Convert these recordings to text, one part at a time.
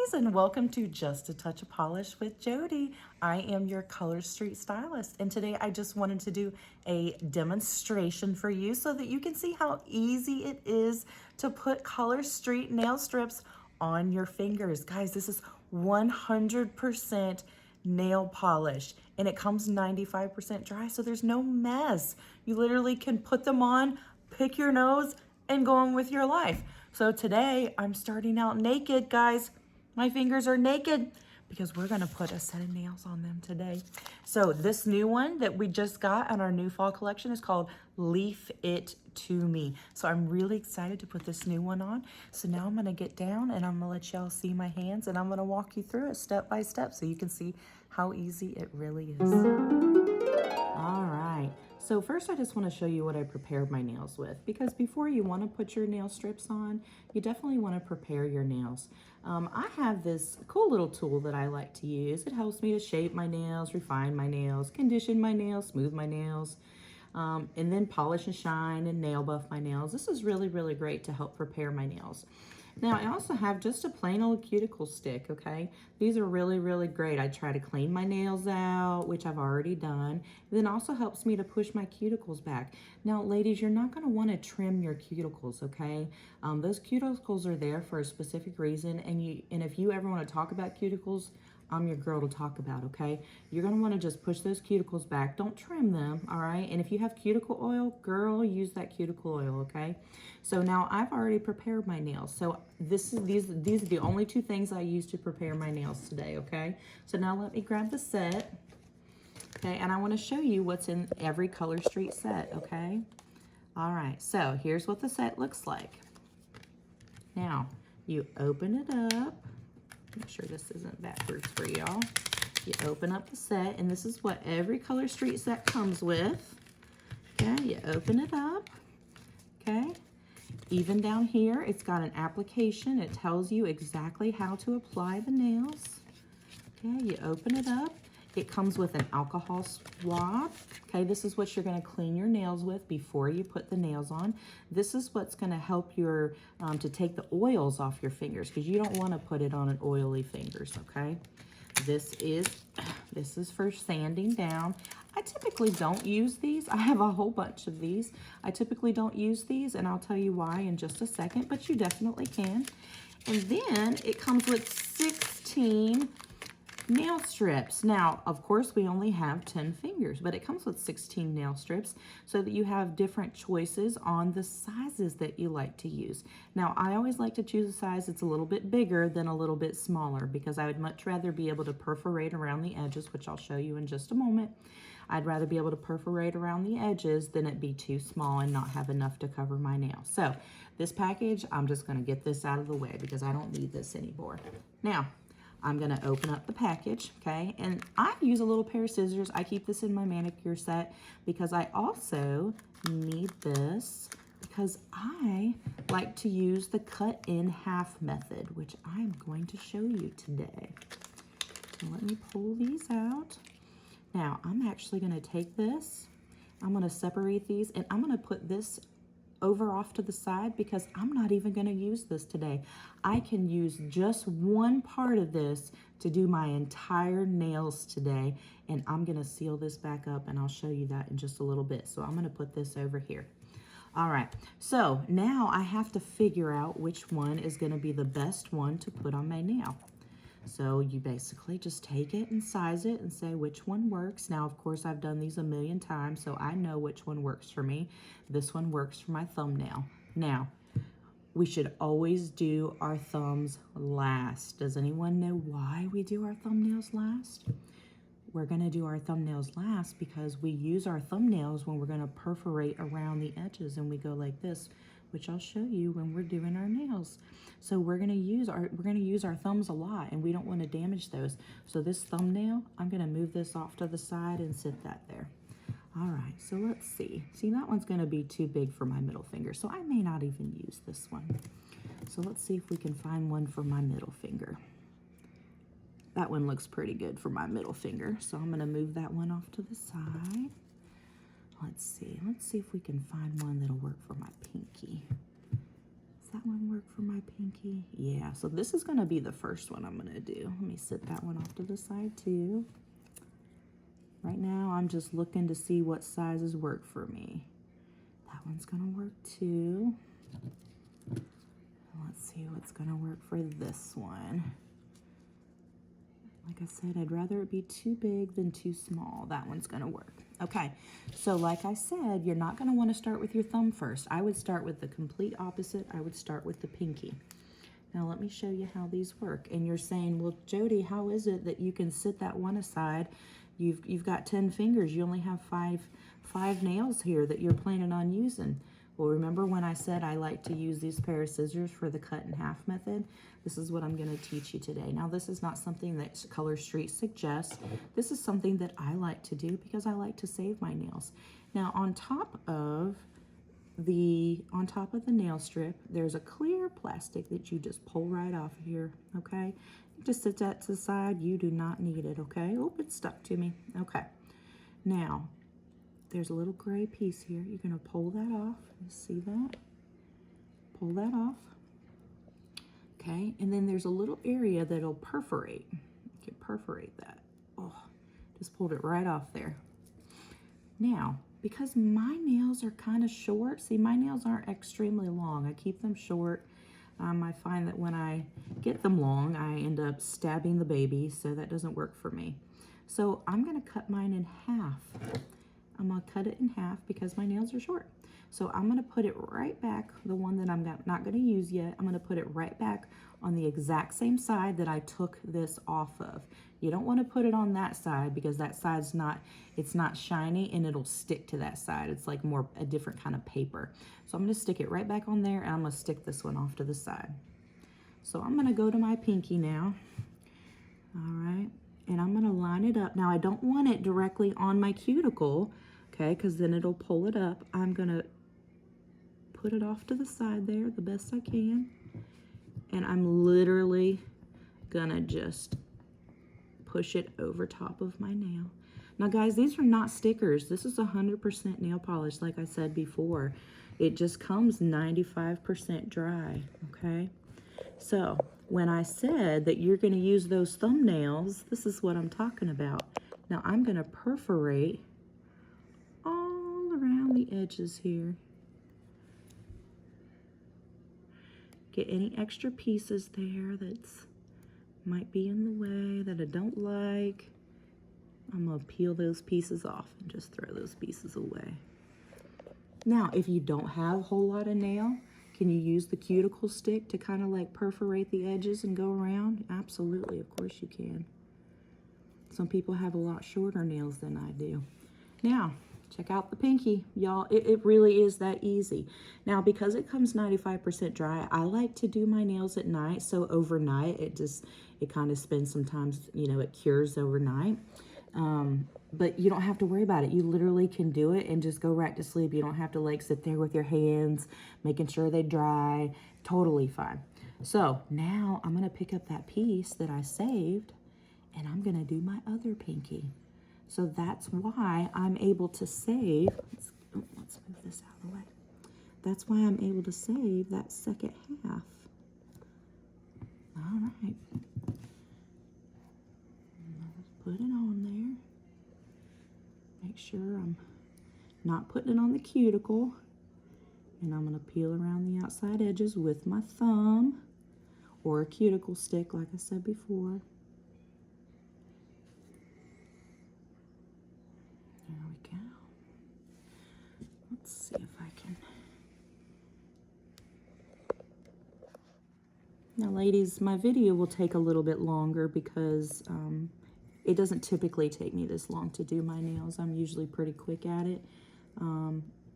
guys, and welcome to Just a Touch of Polish with Jody. I am your Color Street stylist, and today I just wanted to do a demonstration for you so that you can see how easy it is to put Color Street nail strips on your fingers. Guys, this is 100% nail polish, and it comes 95% dry, so there's no mess. You literally can put them on, pick your nose, and go on with your life. So today I'm starting out naked, guys. My fingers are naked because we're gonna put a set of nails on them today. So this new one that we just got on our new fall collection is called Leaf It To Me. So I'm really excited to put this new one on. So now I'm gonna get down and I'm gonna let y'all see my hands, and I'm gonna walk you through it step by step so you can see how easy it really is. All right, so first I just want to show you what I prepared my nails with, because before you want to put your nail strips on, you definitely want to prepare your nails. I have this cool little tool that I like to use. It helps me to shape my nails, refine my nails, condition my nails, smooth my nails, and then polish and shine and nail buff my nails. This is really, really great to help prepare my nails. Now, I also have just a plain old cuticle stick, okay? These are really, really great. I try to clean my nails out, which I've already done. It then also helps me to push my cuticles back. Now, ladies, you're not gonna wanna trim your cuticles, okay? Those cuticles are there for a specific reason, and if you ever wanna talk about cuticles, I'm your girl to talk about, okay? You're gonna wanna just push those cuticles back. Don't trim them, all right? And if you have cuticle oil, girl, use that cuticle oil, okay? So now I've already prepared my nails. So these are the only two things I use to prepare my nails today, okay? So now let me grab the set, okay? And I wanna show you what's in every Color Street set, okay? All right, so here's what the set looks like. Now, you open it up. Make sure this isn't backwards for y'all. You open up the set, and this is what every Color Street set comes with. Okay, you open it up, okay? Even down here, it's got an application. It tells you exactly how to apply the nails. Okay, you open it up. It comes with an alcohol swab. Okay, this is what you're gonna clean your nails with before you put the nails on. This is what's gonna help your, to take the oils off your fingers, because you don't wanna put it on an oily fingers, okay? This is for sanding down. I typically don't use these. I have a whole bunch of these. I typically don't use these, and I'll tell you why in just a second, but you definitely can. And then it comes with 16 nail strips. Now, of course, we only have 10 fingers, but it comes with 16 nail strips so that you have different choices on the sizes that you like to use. Now, I always like to choose a size that's a little bit bigger than a little bit smaller, because I would much rather be able to perforate around the edges, which I'll show you in just a moment. I'd rather be able to perforate around the edges than it be too small and not have enough to cover my nail. So this package, I'm just gonna get this out of the way because I don't need this anymore. Now, I'm gonna open up the package, okay? And I use a little pair of scissors. I keep this in my manicure set because I also need this because I like to use the cut in half method, which I'm going to show you today. So let me pull these out. Now, I'm actually gonna take this, I'm gonna separate these, and I'm gonna put this over off to the side because I'm not even going to use this today. I can use just one part of this to do my entire nails today, and I'm going to seal this back up, and I'll show you that in just a little bit. So I'm going to put this over here. All right, so now I have to figure out which one is going to be the best one to put on my nail. So you basically just take it and size it and say which one works. Now, of course, I've done these a million times, so I know which one works for me. This one works for my thumbnail. Now, we should always do our thumbs last. Does anyone know why we do our thumbnails last? We're gonna do our thumbnails last because we use our thumbnails when we're gonna perforate around the edges, and we go like this, which I'll show you when we're doing our nails. So we're gonna use our thumbs a lot, and we don't want to damage those. So this thumbnail, I'm gonna move this off to the side and sit that there. All right, so let's see. See, that one's gonna be too big for my middle finger, so I may not even use this one. So let's see if we can find one for my middle finger. That one looks pretty good for my middle finger, so I'm gonna move that one off to the side. Let's see if we can find one that'll work for my pinky. Is that one work for my pinky? Yeah, so this is gonna be the first one I'm gonna do. Let me set that one off to the side too. Right now, I'm just looking to see what sizes work for me. That one's gonna work too. Let's see what's gonna work for this one. Like I said, I'd rather it be too big than too small. That one's gonna work. Okay, so like I said, you're not gonna wanna start with your thumb first. I would start with the complete opposite. I would start with the pinky. Now let me show you how these work. And you're saying, well, Jody, how is it that you can sit that one aside? You've got 10 fingers. You only have five nails here that you're planning on using. Well, remember when I said I like to use these pair of scissors for the cut in half method? This is what I'm going to teach you today. Now, this is not something that Color Street suggests. This is something that I like to do because I like to save my nails. Now, on top of the nail strip, there's a clear plastic that you just pull right off of here, okay? Just set that to the side. You do not need it, okay? Oh, it's stuck to me. Okay. Now, there's a little gray piece here. You're going to pull that off. You see that? Pull that off. Okay, and then there's a little area that'll perforate. You can perforate that. Oh, just pulled it right off there. Now, because my nails are kind of short, see, my nails aren't extremely long. I keep them short. I find that when I get them long, I end up stabbing the baby, so that doesn't work for me. So I'm going to cut mine in half. I'm going to cut it in half because my nails are short. So I'm going to put it right back, the one that I'm not going to use yet. I'm going to put it right back on the exact same side that I took this off of. You don't want to put it on that side because that side's it's not shiny and it'll stick to that side. It's like more a different kind of paper. So I'm going to stick it right back on there, and I'm going to stick this one off to the side. So I'm going to go to my pinky now. All right. And I'm going to line it up. Now, I don't want it directly on my cuticle, okay, because then it'll pull it up. I'm going to put it off to the side there the best I can. And I'm literally going to just push it over top of my nail. Now, guys, these are not stickers. This is 100% nail polish, like I said before. It just comes 95% dry, okay? So when I said that you're going to use those thumbnails, this is what I'm talking about. Now I'm going to perforate all around the edges here. Get any extra pieces there that's might be in the way that I don't like. I'm going to peel those pieces off and just throw those pieces away. Now, if you don't have a whole lot of nail, can you use the cuticle stick to kind of like perforate the edges and go around? Absolutely, of course you can. Some people have a lot shorter nails than I do. Now, check out the pinky, y'all. It really is that easy. Now, because it comes 95% dry, I like to do my nails at night. So overnight, it kind of spends sometimes, you know, it cures overnight. But you don't have to worry about it. You literally can do it and just go right to sleep. You don't have to like sit there with your hands, making sure they dry. Totally fine. So now I'm going to pick up that piece that I saved and I'm going to do my other pinky. So that's why I'm able to save. Let's move this out of the way. That's why I'm able to save that second half. All right. Put it on there. Make sure I'm not putting it on the cuticle. And I'm going to peel around the outside edges with my thumb or a cuticle stick, like I said before. There we go. Let's see if I can. Now, ladies, my video will take a little bit longer because it doesn't typically take me this long to do my nails. I'm usually pretty quick at it.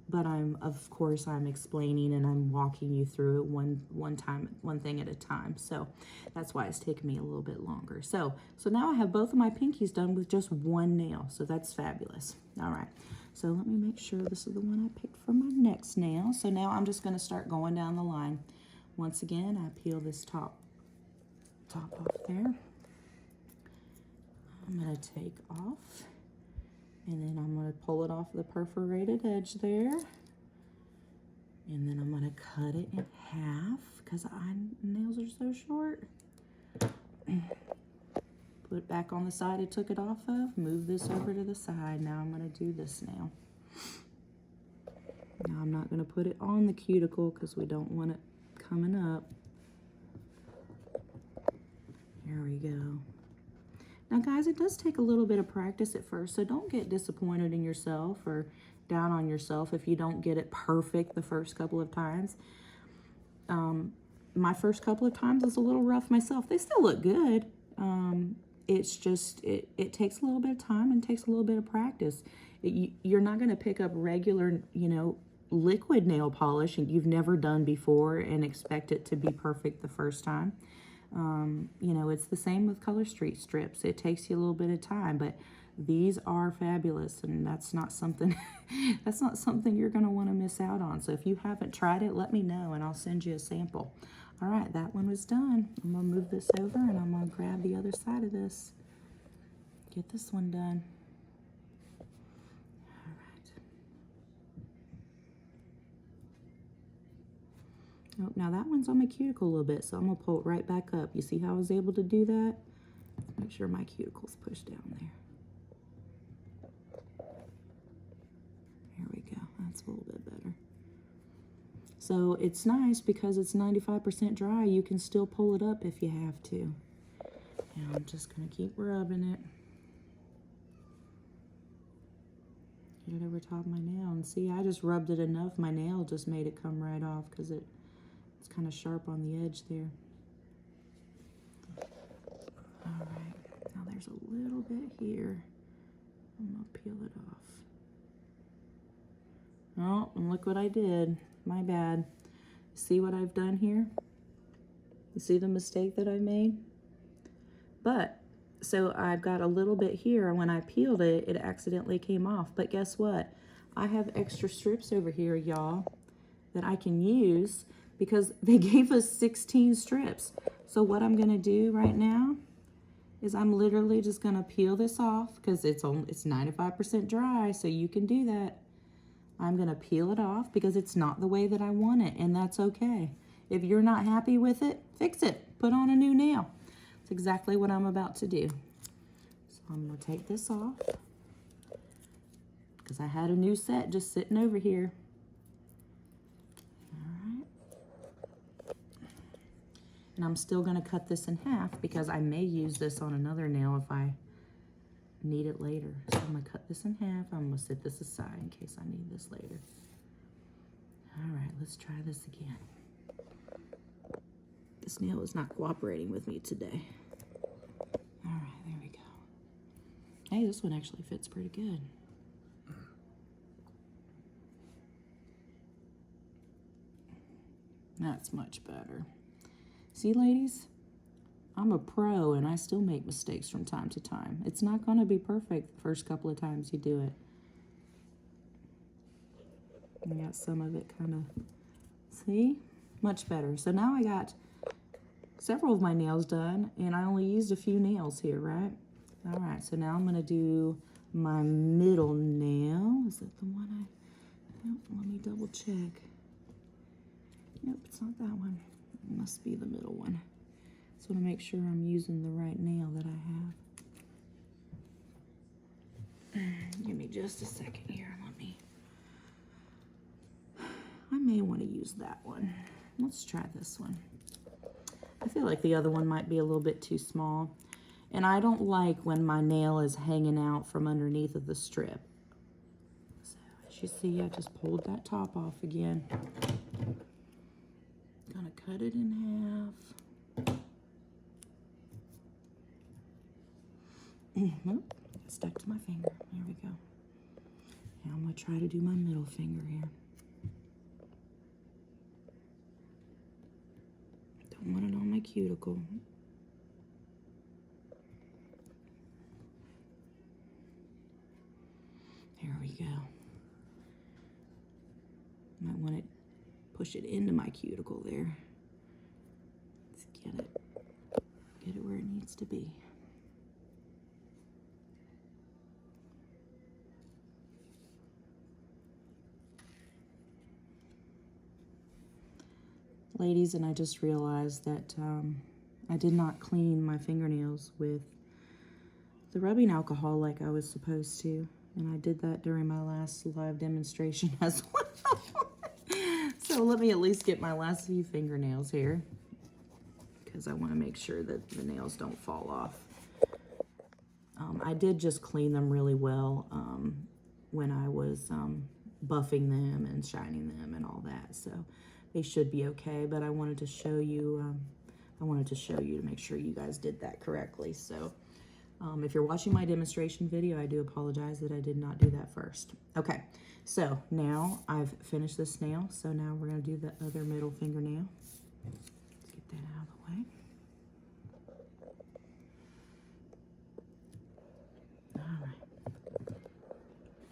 But of course, I'm explaining and I'm walking you through it one thing at a time. So that's why it's taking me a little bit longer. So now I have both of my pinkies done with just one nail. So that's fabulous. All right. So let me make sure this is the one I picked for my next nail. So now I'm just going to start going down the line. Once again, I peel this top off there. I'm going to take off, and then I'm going to pull it off the perforated edge there. And then I'm gonna cut it in half because my nails are so short. Put it back on the side I took it off of. Move this over to the side. Now I'm gonna do this nail. Now I'm not gonna put it on the cuticle because we don't want it coming up. There we go. Now guys, it does take a little bit of practice at first, so don't get disappointed in yourself or down on yourself if you don't get it perfect the first couple of times. My first couple of times was a little rough myself. They still look good. It's just, it takes a little bit of time and takes a little bit of practice. You're not going to pick up regular, liquid nail polish and you've never done before and expect it to be perfect the first time. It's the same with Color Street strips. It takes you a little bit of time, but these are fabulous, and that's not something that's not something you're going to want to miss out on. So if you haven't tried it, let me know and I'll send you a sample. All right, that one was done. I'm going to move this over and I'm going to grab the other side of this. Get this one done. All right. Oh, now that one's on my cuticle a little bit, so I'm going to pull it right back up. You see how I was able to do that? Make sure my cuticle's pushed down there. There we go. That's a little bit better. So it's nice because it's 95% dry. You can still pull it up if you have to. And I'm just going to keep rubbing it. Get it over top of my nail. And see, I just rubbed it enough. My nail just made it come right off because it's kind of sharp on the edge there. All right. Now there's a little bit here. I'm going to peel it off. Oh, and look what I did. My bad. See what I've done here? You see the mistake that I made? But, so I've got a little bit here. When I peeled it, it accidentally came off. But guess what? I have extra strips over here, y'all, that I can use because they gave us 16 strips. So what I'm going to do right now is I'm literally just going to peel this off because it's 95% dry, so you can do that. I'm going to peel it off because it's not the way that I want it, and that's okay. If you're not happy with it, fix it. Put on a new nail. That's exactly what I'm about to do. So I'm going to take this off because I had a new set just sitting over here. All right. And I'm still going to cut this in half because I may use this on another nail if I need it later. So I'm going to cut this in half. I'm going to set this aside in case I need this later. All right, let's try this again. This nail is not cooperating with me today. All right, there we go. Hey, this one actually fits pretty good. That's much better. See, ladies? I'm a pro and I still make mistakes from time to time. It's not going to be perfect the first couple of times you do it. I got some of it kind of, see? Much better. So now I got several of my nails done and I only used a few nails here, right? All right, so now I'm going to do my middle nail. Is that the one nope, let me double check. Nope, it's not that one. It must be the middle one. So to make sure I'm using the right nail that I have. Give me just a second here. I may want to use that one. Let's try this one. I feel like the other one might be a little bit too small. And I don't like when my nail is hanging out from underneath of the strip. So as you see, I just pulled that top off again. Gonna cut it in half. Nope, stuck to my finger. There we go. Now I'm going to try to do my middle finger here. Don't want it on my cuticle. There we go. Might want to push it into my cuticle there. Let's get it where it needs to be. ladies, and I just realized that I did not clean my fingernails with the rubbing alcohol like I was supposed to. And I did that during my last live demonstration as well. So let me at least get my last few fingernails here, because I want to make sure that the nails don't fall off. I did just clean them really well when I was buffing them and shining them and all that. So they should be okay, but I wanted to show you, to make sure you guys did that correctly. So if you're watching my demonstration video, I do apologize that I did not do that first. Okay, so now I've finished this nail, so now we're gonna do the other middle fingernail. Let's get that out of the way. All right.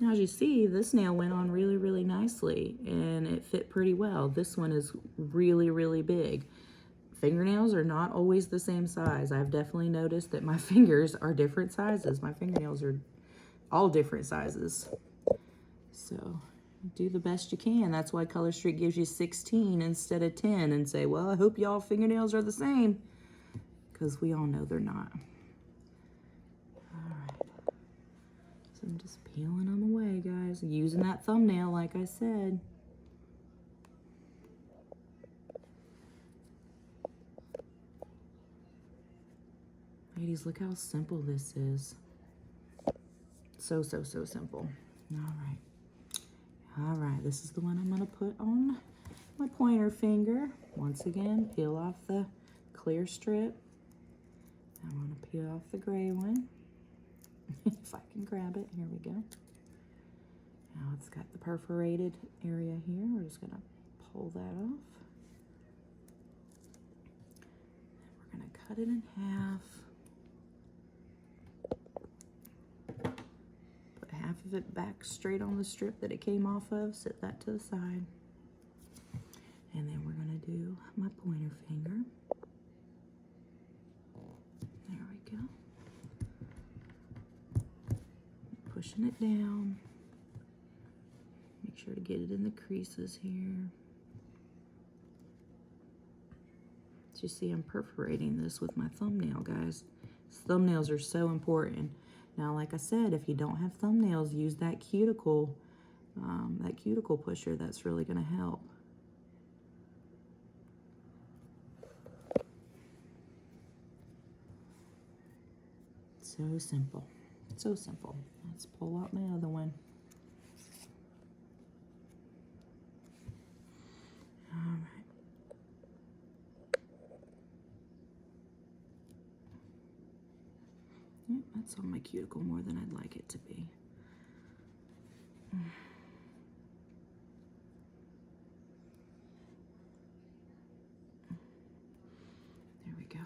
Now, as you see, this nail went on really, really nicely, and it fit pretty well. This one is really, really big. Fingernails are not always the same size. I've definitely noticed that my fingers are different sizes. My fingernails are all different sizes. So do the best you can. That's why Color Street gives you 16 instead of 10 and say, well, I hope y'all fingernails are the same, because we all know they're not. All right. So I'm just peeling them away, guys. Using that thumbnail, like I said. Ladies, look how simple this is. So simple. All right, this is the one I'm gonna put on my pointer finger. Once again, peel off the clear strip. I wanna peel off the gray one. If I can grab it, here we go. Now it's got the perforated area here. We're just gonna pull that off. And we're gonna cut it in half. Half of it back straight on the strip that it came off of. Set that to the side. And then we're going to do my pointer finger. There we go. Pushing it down. Make sure to get it in the creases here. As you see, I'm perforating this with my thumbnail, guys. Thumbnails are so important. Now, like I said, if you don't have thumbnails, use that cuticle pusher. That's really going to help. So simple. So simple. Let's pull out my other one. All right. Yep, that's on my cuticle more than I'd like it to be. There we go.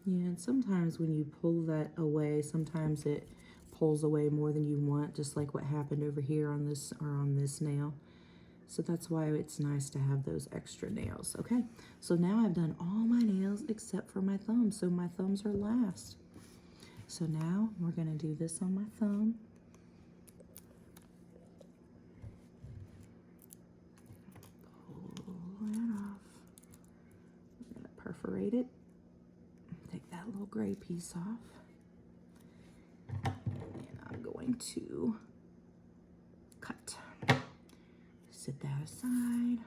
Yeah, and sometimes when you pull that away, sometimes it pulls away more than you want, just like what happened over here on this nail. So that's why it's nice to have those extra nails. Okay, so now I've done all my nails except for my thumbs, so my thumbs are last. So now we're gonna do this on my thumb. Pull that off. I'm gonna perforate it. Take that little gray piece off. And I'm going to cut. Set that aside.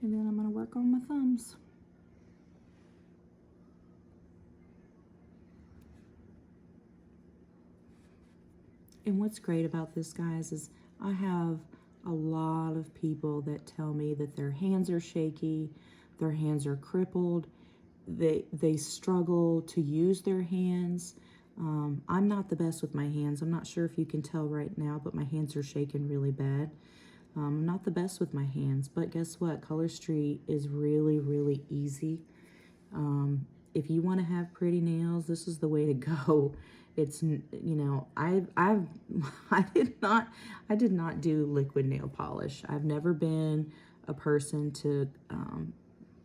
And then I'm going to work on my thumbs. And what's great about this, guys, is I have a lot of people that tell me that their hands are shaky, their hands are crippled, they struggle to use their hands. I'm not the best with my hands. I'm not sure if you can tell right now, but my hands are shaking really bad. I'm not the best with my hands, but guess what? Color Street is really, really easy. If you want to have pretty nails, this is the way to go. It's, you know, I did not do liquid nail polish. I've never been a person to,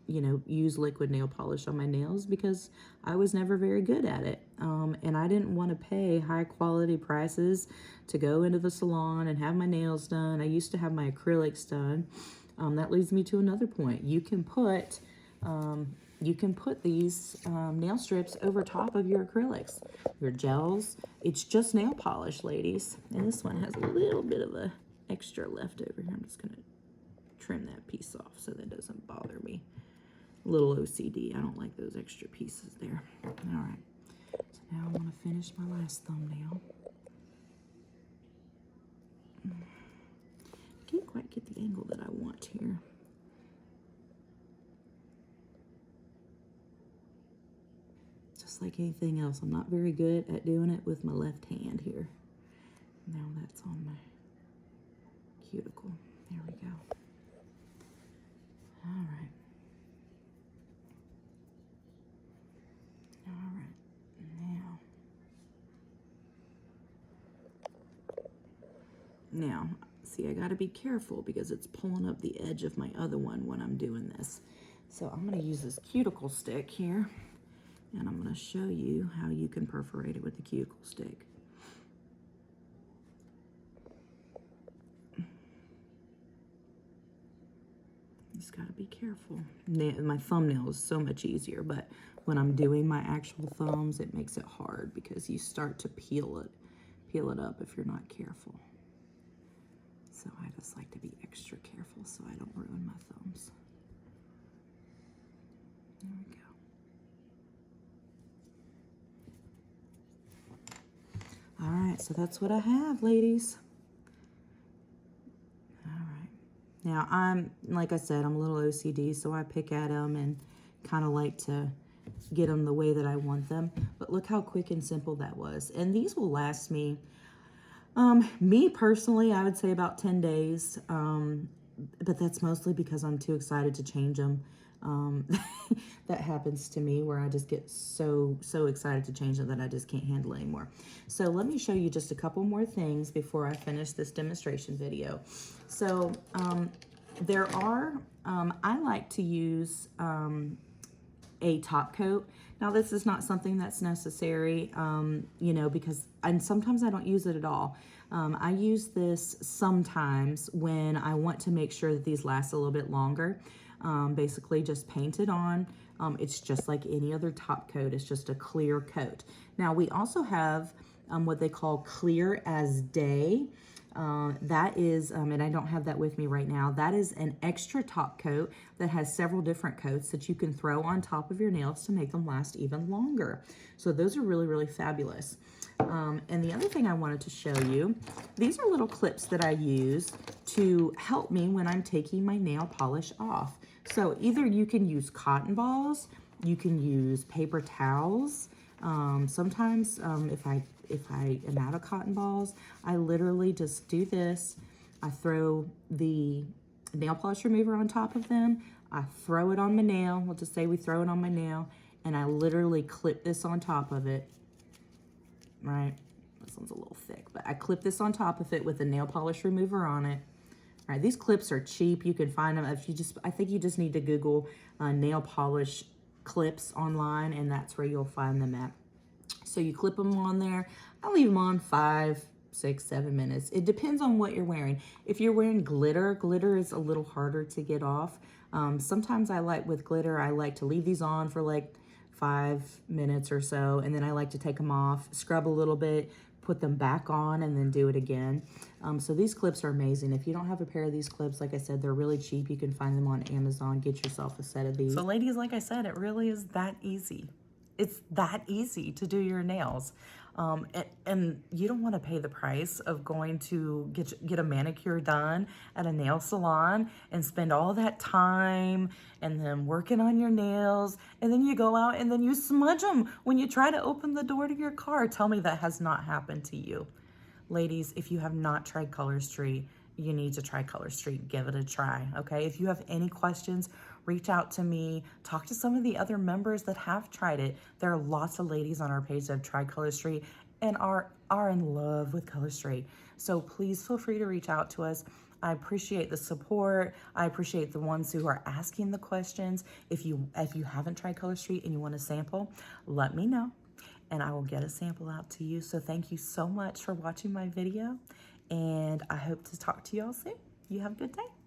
you know, use liquid nail polish on my nails because I was never very good at it. And I didn't want to pay high quality prices to go into the salon and have my nails done. I used to have my acrylics done. That leads me to another point. You can put these nail strips over top of your acrylics, your gels. It's just nail polish, ladies. And this one has a little bit of a extra left over here. I'm just gonna trim that piece off so that doesn't bother me. A little OCD. I don't like those extra pieces there. All right. So now I'm going to finish my last thumbnail. Can't quite get the angle that I want here. Just like anything else, I'm not very good at doing it with my left hand here. Now that's on my cuticle. There we go. All right. All right, now, see, I gotta be careful because it's pulling up the edge of my other one when I'm doing this. So I'm gonna use this cuticle stick here, and I'm gonna show you how you can perforate it with the cuticle stick. Just gotta be careful. My thumbnail is so much easier, but when I'm doing my actual thumbs, it makes it hard because you start to peel it up if you're not careful. So I just like to be extra careful so I don't ruin my thumbs. There we go. All right, so that's what I have, ladies. Now, like I said, I'm a little OCD, so I pick at them and kind of like to get them the way that I want them. But look how quick and simple that was. And these will last me, me personally, I would say about 10 days. But that's mostly because I'm too excited to change them. That happens to me where I just get so excited to change them that I just can't handle it anymore. So let me show you just a couple more things before I finish this demonstration video. So there are, I like to use a top coat. Now this is not something that's necessary, you know, because sometimes I don't use it at all. I use this sometimes when I want to make sure that these last a little bit longer. Basically just paint it on. It's just like any other top coat. It's just a clear coat. Now we also have what they call clear as day. That is, and I don't have that with me right now, that is an extra top coat that has several different coats that you can throw on top of your nails to make them last even longer. So those are really, really fabulous. And the other thing I wanted to show you, these are little clips that I use to help me when I'm taking my nail polish off. So either you can use cotton balls, you can use paper towels. Sometimes if I am out of cotton balls, I literally just do this. I throw the nail polish remover on top of them. I throw it on my nail. We'll just say we throw it on my nail, and I literally clip this on top of it. Right? This one's a little thick, but I clip this on top of it with a nail polish remover on it. All right, these clips are cheap. You can find them if you just, I think you just need to Google nail polish clips online, and that's where you'll find them at. So you clip them on there. I leave them on 5, 6, 7 minutes. It depends on what you're wearing. If you're wearing glitter, glitter is a little harder to get off. Sometimes with glitter, I like to leave these on for like 5 minutes or so, and then I like to take them off, scrub a little bit, put them back on, and then do it again. So these clips are amazing. If you don't have a pair of these clips, like I said, they're really cheap. You can find them on Amazon. Get yourself a set of these. So ladies, like I said, it really is that easy. It's that easy to do your nails. And you don't want to pay the price of going to get a manicure done at a nail salon and spend all that time and then working on your nails, and then you go out and then you smudge them when you try to open the door to your car. Tell me that has not happened to you. Ladies, if you have not tried Color Street, you need to try Color Street. Give it a try, okay? If you have any questions, reach out to me. Talk to some of the other members that have tried it. There are lots of ladies on our page that have tried Color Street, and are in love with Color Straight. So please feel free to reach out to us. I appreciate the support. I appreciate the ones who are asking the questions. If you haven't tried Color Straight and you want a sample, let me know and I will get a sample out to you. So thank you so much for watching my video, and I hope to talk to you all soon. You have a good day.